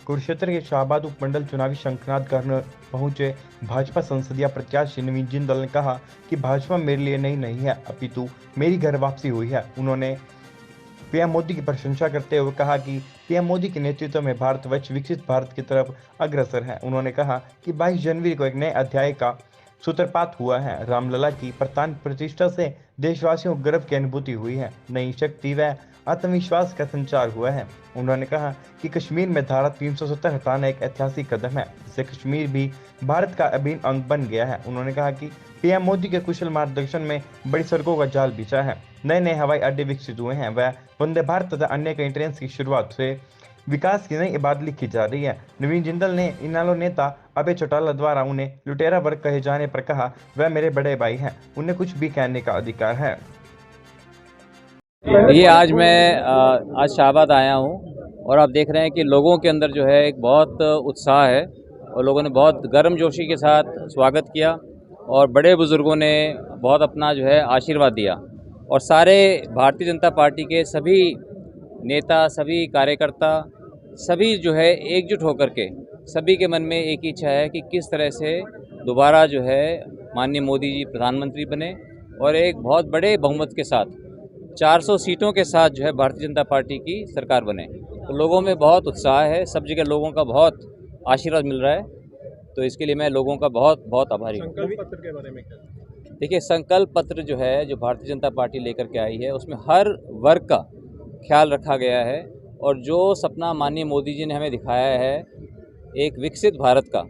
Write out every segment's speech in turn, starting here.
कुरुक्षेत्र के शाहबाद उपमंडल चुनावी शंखनाद करने पहुंचे भाजपा संसदीय प्रत्याशी नवीन जिंदल ने कहा कि भाजपा मेरे लिए नई नहीं है, अपितु मेरी घर वापसी हुई है। उन्होंने पीएम मोदी की प्रशंसा करते हुए कहा कि पीएम मोदी के नेतृत्व में भारतवर्ष विकसित भारत की तरफ अग्रसर है। उन्होंने कहा कि 22 जनवरी को एक नए अध्याय का सूत्रपात हुआ है। रामलला की प्राण प्रतिष्ठा से देशवासियों को गर्व की अनुभूति हुई है। नई शक्ति व आत्मविश्वास का संचार हुआ है। उन्होंने कहा कि कश्मीर में धारा 370 हटाना एक ऐतिहासिक कदम है, जिससे कश्मीर भी भारत का अभिन्न अंग बन गया है। उन्होंने कहा कि पीएम मोदी के कुशल मार्गदर्शन में बड़ी सड़कों का जाल बिछा है, नए नए हवाई अड्डे विकसित हुए हैं, वह वंदे भारत तथा अन्य कई ट्रेन की शुरुआत से विकास की नई इबारत लिखी जा रही है। नवीन जिंदल ने इनेलो नेता अभय चौटाला द्वारा उन्हें लुटेरा वर्ग कहे जाने पर कहा, वह मेरे बड़े भाई हैं, उन्हें कुछ भी कहने का अधिकार है। ये आज मैं आज शाहबाद आया हूँ और आप देख रहे हैं कि लोगों के अंदर जो है एक बहुत उत्साह है और लोगों ने बहुत गर्मजोशी के साथ स्वागत किया और बड़े बुज़ुर्गों ने बहुत अपना जो है आशीर्वाद दिया और सारे भारतीय जनता पार्टी के सभी नेता, सभी कार्यकर्ता, सभी जो है एकजुट होकर के सभी के मन में एक ही इच्छा है कि किस तरह से दोबारा जो है माननीय मोदी जी प्रधानमंत्री बने और एक बहुत बड़े बहुमत के साथ 400 सीटों के साथ जो है भारतीय जनता पार्टी की सरकार बने। तो लोगों में बहुत उत्साह है, सब जगह लोगों का बहुत आशीर्वाद मिल रहा है, तो इसके लिए मैं लोगों का बहुत बहुत आभारी हूँ। संकल्प पत्र के बारे में क्या? देखिए, संकल्प पत्र जो है जो भारतीय जनता पार्टी लेकर के आई है उसमें हर वर्ग का ख्याल रखा गया है और जो सपना माननीय मोदी जी ने हमें दिखाया है एक विकसित भारत का,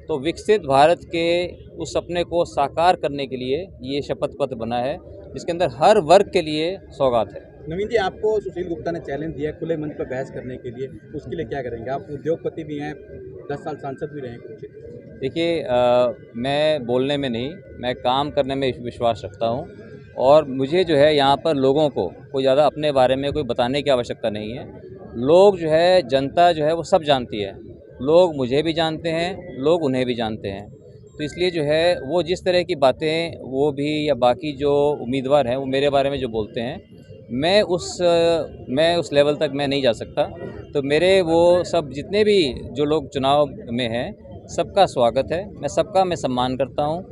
तो विकसित भारत के उस सपने को साकार करने के लिए ये शपथ पत्र बना है जिसके अंदर हर वर्ग के लिए सौगात है। नवीन जी, आपको सुशील गुप्ता ने चैलेंज दिया खुले मंच पर बहस करने के लिए, उसके लिए क्या करेंगे? आप उद्योगपति भी हैं, 10 साल सांसद भी रहे हैं। देखिए, मैं बोलने में नहीं, मैं काम करने में विश्वास रखता हूँ और मुझे जो है यहाँ पर लोगों को कोई ज़्यादा अपने बारे में कोई बताने की आवश्यकता नहीं है। लोग जो है, जनता जो है वो सब जानती है, लोग मुझे भी जानते हैं, लोग उन्हें भी जानते हैं। तो इसलिए जो है वो जिस तरह की बातें वो भी या बाकी जो उम्मीदवार हैं वो मेरे बारे में जो बोलते हैं, मैं उस लेवल तक मैं नहीं जा सकता। तो मेरे वो सब जितने भी जो लोग चुनाव में हैं सबका स्वागत है, मैं सम्मान करता हूं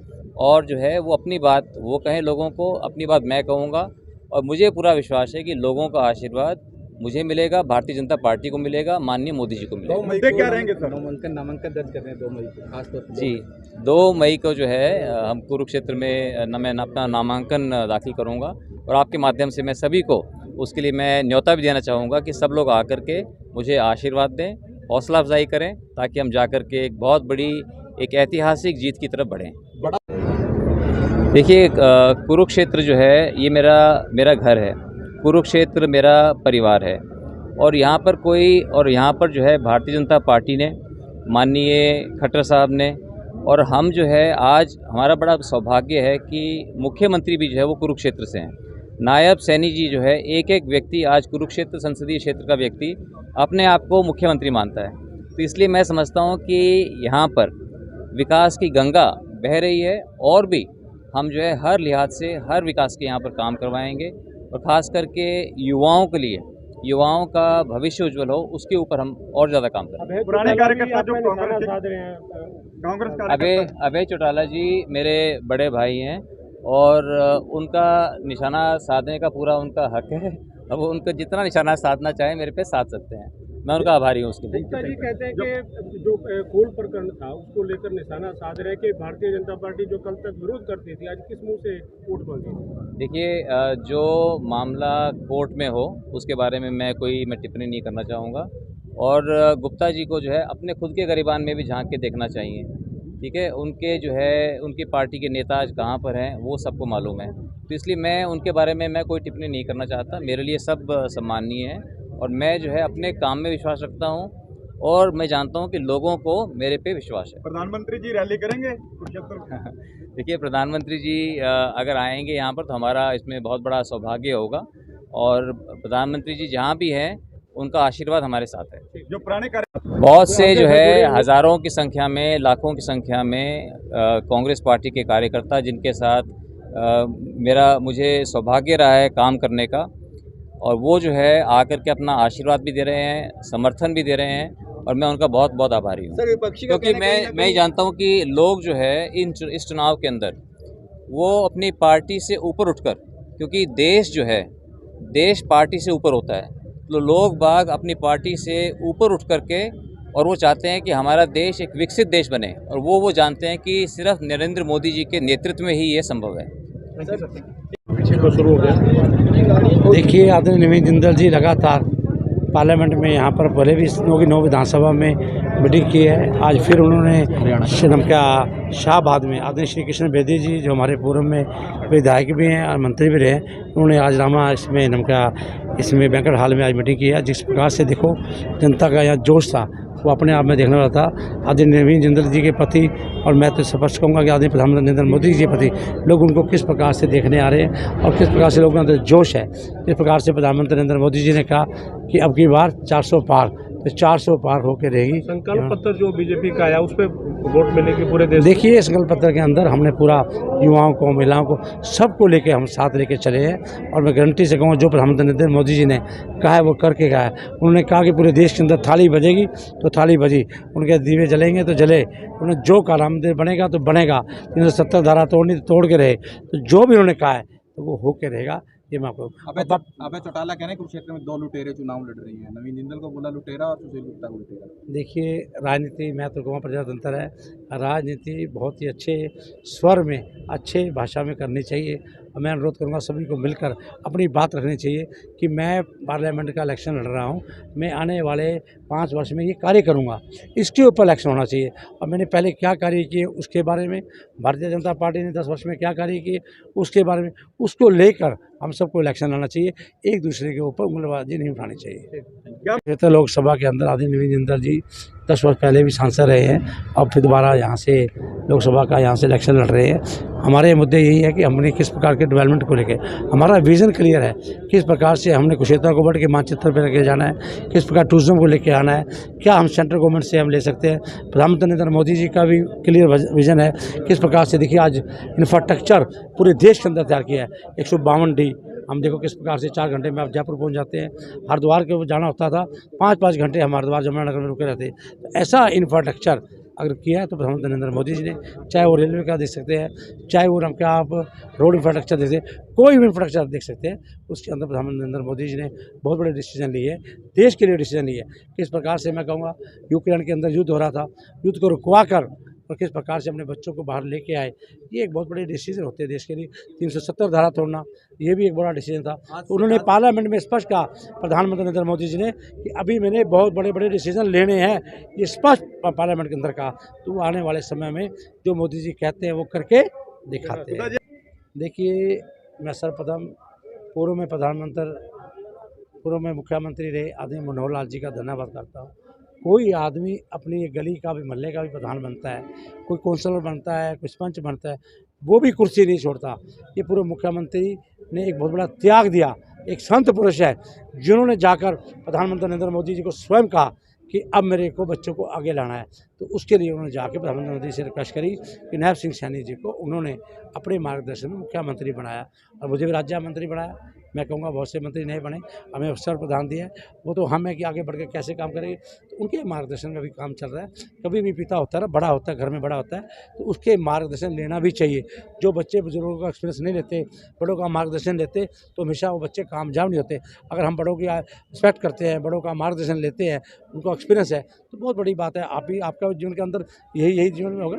और जो है वो अपनी बात वो कहें लोगों को, अपनी बात मैं कहूँगा और मुझे पूरा विश्वास है कि लोगों का आशीर्वाद मुझे मिलेगा, भारतीय जनता पार्टी को मिलेगा, माननीय मोदी जी को मिलेगा। 2 मई को क्या रहेंगे सर? नामांकन दर्ज कर रहे हैं 2 मई को खासतौर पर। जी, 2 मई को जो है हम कुरुक्षेत्र में मैं अपना नामांकन दाखिल करूंगा और आपके माध्यम से मैं सभी को उसके लिए मैं न्योता भी देना चाहूँगा कि सब लोग आकर के मुझे आशीर्वाद दें, हौसला अफजाई करें ताकि हम जाकर के एक बहुत बड़ी एक ऐतिहासिक जीत की तरफ बढ़ें। देखिए, कुरुक्षेत्र जो है ये मेरा घर है, कुरुक्षेत्र मेरा परिवार है और यहाँ पर जो है भारतीय जनता पार्टी ने, माननीय खट्टर साहब ने और हम जो है आज हमारा बड़ा सौभाग्य है कि मुख्यमंत्री भी जो है वो कुरुक्षेत्र से हैं। नायब सैनी जी जो है एक व्यक्ति आज कुरुक्षेत्र संसदीय क्षेत्र का व्यक्ति अपने आप को मुख्यमंत्री मानता है। तो इसलिए मैं समझता हूँ कि यहाँ पर विकास की गंगा बह रही है और भी हम जो है हर लिहाज से हर विकास के यहाँ पर काम करवाएंगे और ख़ास करके युवाओं के लिए, युवाओं का भविष्य उज्जवल हो उसके ऊपर हम और ज़्यादा काम करेंगे। पुराने कार्यकर्ता जो कांग्रेस अभय चौटाला जी मेरे बड़े भाई हैं और उनका निशाना साधने का पूरा उनका हक है। अब उनको जितना निशाना साधना चाहे मेरे पे साध सकते हैं, मैं उनका आभारी हूँ उसके लिए। गुप्ता जी कहते हैं कि जो कोल प्रकरण था उसको लेकर निशाना साध रहे कि भारतीय जनता पार्टी जो कल तक विरोध करती थी आज किस मुंह से वोट मांगी? देखिए, जो मामला कोर्ट में हो उसके बारे में मैं टिप्पणी नहीं करना चाहूँगा और गुप्ता जी को जो है अपने खुद के गिरेबान में भी झांक के देखना चाहिए, ठीक है। उनके जो है उनकी पार्टी के नेता आज कहाँ पर हैं वो सबको मालूम है, तो इसलिए मैं उनके बारे में मैं कोई टिप्पणी नहीं करना चाहता। मेरे लिए सब सम्माननीय है और मैं जो है अपने काम में विश्वास रखता हूँ और मैं जानता हूँ कि लोगों को मेरे पे विश्वास है। प्रधानमंत्री जी रैली करेंगे? देखिए, प्रधानमंत्री जी अगर आएंगे यहाँ पर तो हमारा इसमें बहुत बड़ा सौभाग्य होगा और प्रधानमंत्री जी जहाँ भी हैं उनका आशीर्वाद हमारे साथ है। जो पुराने बहुत से जो है हज़ारों की संख्या में, लाखों की संख्या में कांग्रेस पार्टी के कार्यकर्ता जिनके साथ मुझे सौभाग्य रहा है काम करने का और वो जो है आकर के अपना आशीर्वाद भी दे रहे हैं, समर्थन भी दे रहे हैं और मैं उनका बहुत बहुत आभारी हूँ। सर विपक्षी का क्योंकि मैं जानता हूँ कि लोग जो है इस चुनाव के अंदर वो अपनी पार्टी से ऊपर उठकर, क्योंकि देश जो है देश पार्टी से ऊपर होता है, तो लोग बाग अपनी पार्टी से ऊपर उठ करके और वो चाहते हैं कि हमारा देश एक विकसित देश बने, और वो जानते हैं कि सिर्फ नरेंद्र मोदी जी के नेतृत्व में ही ये संभव है। पीछे को शुरू हो गया। देखिए, आदरणीय नवीन जिंदल जी लगातार पार्लियामेंट में यहाँ पर पहले भी 9 विधानसभा में मीटिंग की है। आज फिर उन्होंने शाहबाद में आदरणीय श्री कृष्ण बेदी जी, जो हमारे पूर्व में विधायक भी हैं और मंत्री भी रहे, उन्होंने आज रामा इसमें बैंक्वेट हॉल में आज मीटिंग की है। जिस प्रकार से देखो जनता का यहाँ जोश था वो अपने आप में देखने वाला था। आदरणीय नवीन जिंदल जी के प्रति, और मैं तो स्पष्ट कहूँगा कि आदरणीय प्रधानमंत्री नरेंद्र मोदी जी के प्रति लोग उनको किस प्रकार से देखने आ रहे हैं और किस प्रकार से लोगों के अंदर जोश है। इस प्रकार से प्रधानमंत्री नरेंद्र मोदी जी ने कहा कि अब की बार 400 पार, तो 400 पार होकर रहेगी। संकल्प पत्र जो बीजेपी का आया उस पर वोट मिलेगी पूरे देश। देखिए, संकल्प पत्र के अंदर हमने पूरा युवाओं को, महिलाओं को, सबको लेके हम साथ लेके चले हैं। और मैं गारंटी से कहूँगा जो प्रधानमंत्री नरेंद्र मोदी जी ने कहा है वो करके कहा है। उन्होंने कहा कि पूरे देश के अंदर थाली बजेगी तो थाली बजी, उनके दीवे जलेंगे तो जले, उन्होंने जो कहा राम मंदिर बनेगा तो बनेगा, 370 धारा तोड़नी तो तोड़ के रहे। तो जो भी उन्होंने कहा है तो वो होके रहेगा। ये मैं आपको अभय चौटाला कह रहे हैं कुरुक्षेत्र में 2 लुटेरे चुनाव लड़ रही हैं। नवीन जिंदल को बोला लुटेरा और सुशील गुप्ता को लुटेरा। देखिए, राजनीति, मैं तो कहूँगा प्रजातंत्र है, राजनीति बहुत ही अच्छे स्वर में, अच्छे भाषा में करनी चाहिए। और मैं अनुरोध करूँगा सभी को मिलकर अपनी बात रखनी चाहिए कि मैं पार्लियामेंट का इलेक्शन लड़ रहा हूँ, मैं आने वाले 5 वर्ष में ये कार्य करूँगा, इसके ऊपर इलेक्शन होना चाहिए। और मैंने पहले क्या कार्य किए उसके बारे में, भारतीय जनता पार्टी ने 10 वर्ष में क्या कार्य किए उसके बारे में, उसको लेकर हम सबको इलेक्शन लाना चाहिए। एक दूसरे के ऊपर उंगलीबाजी नहीं उठानी चाहिए। तो लोकसभा के अंदर आदरणीय नवीन जिंदल जी 10 वर्ष पहले भी सांसद रहे हैं और फिर दोबारा यहाँ से लोकसभा का यहाँ से इलेक्शन लड़ रहे हैं। हमारे मुद्दे यही है कि हमने किस प्रकार के डेवलपमेंट को लेकर, हमारा विजन क्लियर है, किस प्रकार से हमने कुरुक्षेत्र को बढ़ के मानचित्र पर लेके जाना है, किस प्रकार टूरिज्म को लेके आना है, क्या हम सेंट्रल गवर्नमेंट से हम ले सकते हैं। प्रधानमंत्री नरेंद्र मोदी जी का भी क्लियर विजन है किस प्रकार से। देखिए, आज इंफ्रास्ट्रक्चर पूरे देश के अंदर तैयार किया है। 152 डी, हम देखो किस प्रकार से 4 घंटे में आप जयपुर पहुंच जाते हैं। हरिद्वार के जाना होता था 5-5 घंटे हम हरिद्वार जमुनानगर में रुके रहते। तो ऐसा इंफ्रास्ट्रक्चर अगर किया है तो प्रधानमंत्री नरेंद्र मोदी जी ने, चाहे वो रेलवे का देख सकते हैं, चाहे वो क्या आप रोड इंफ्रास्ट्रक्चर देखते हैं, कोई भी इंफ्रास्ट्रक्चर देख सकते हैं, उसके अंदर प्रधानमंत्री नरेंद्र मोदी जी ने बहुत बड़े डिसीजन लिए है, देश के लिए डिसीजन लिए है। किस प्रकार से मैं कहूँगा यूक्रेन के अंदर युद्ध हो रहा था, युद्ध को रुकवा कर और किस प्रकार से अपने बच्चों को बाहर लेके आए, ये एक बहुत बड़े डिसीजन होते हैं देश के लिए। 370 धारा तोड़ना, ये भी एक बड़ा डिसीजन था। तो उन्होंने पार्लियामेंट में स्पष्ट कहा प्रधानमंत्री नरेंद्र मोदी जी ने कि अभी मैंने बहुत बड़े बड़े डिसीजन लेने हैं, ये स्पष्ट पार्लियामेंट के अंदर कहा। तो वो आने वाले समय में जो मोदी जी कहते हैं वो करके दिखाते हैं। देखिए, मैं सर्वप्रथम पूर्व में मुख्यमंत्री रहे आदरणीय मनोहर लाल जी का धन्यवाद करता हूँ। कोई आदमी अपनी गली का भी, मोहल्ले का भी प्रधान बनता है, कोई काउंसलर बनता है, कोई सरपंच बनता है, वो भी कुर्सी नहीं छोड़ता। ये पूर्व मुख्यमंत्री ने एक बहुत बड़ा त्याग दिया, एक संत पुरुष है जिन्होंने जाकर प्रधानमंत्री नरेंद्र मोदी जी को स्वयं कहा कि अब मेरे को बच्चों को आगे लाना है। तो उसके लिए उन्होंने जाकर प्रधानमंत्री मोदी से रिक्वेस्ट करी कि नायब सिंह सैनी जी को उन्होंने अपने मार्गदर्शन में मुख्यमंत्री बनाया और मुझे भी राज्य मंत्री बनाया। मैं कहूँगा बहुत से मंत्री नहीं बने, हमें अवसर प्रदान दिया है, वो तो हम है कि आगे बढ़ के कैसे काम करेंगे। तो उनके मार्गदर्शन में भी काम चल रहा है। कभी भी पिता होता है ना, बड़ा होता है, घर में बड़ा होता है, तो उसके मार्गदर्शन लेना भी चाहिए। जो बच्चे बुजुर्गों का एक्सपीरियंस नहीं लेते, बड़ों का मार्गदर्शन लेते, तो हमेशा वो बच्चे कामयाब नहीं होते। अगर हम बड़ों की रिस्पेक्ट करते हैं, बड़ों का मार्गदर्शन लेते हैं, उनको एक्सपीरियंस है, तो बहुत बड़ी बात है। आप ही, आपका जीवन के अंदर यही जीवन में होगा।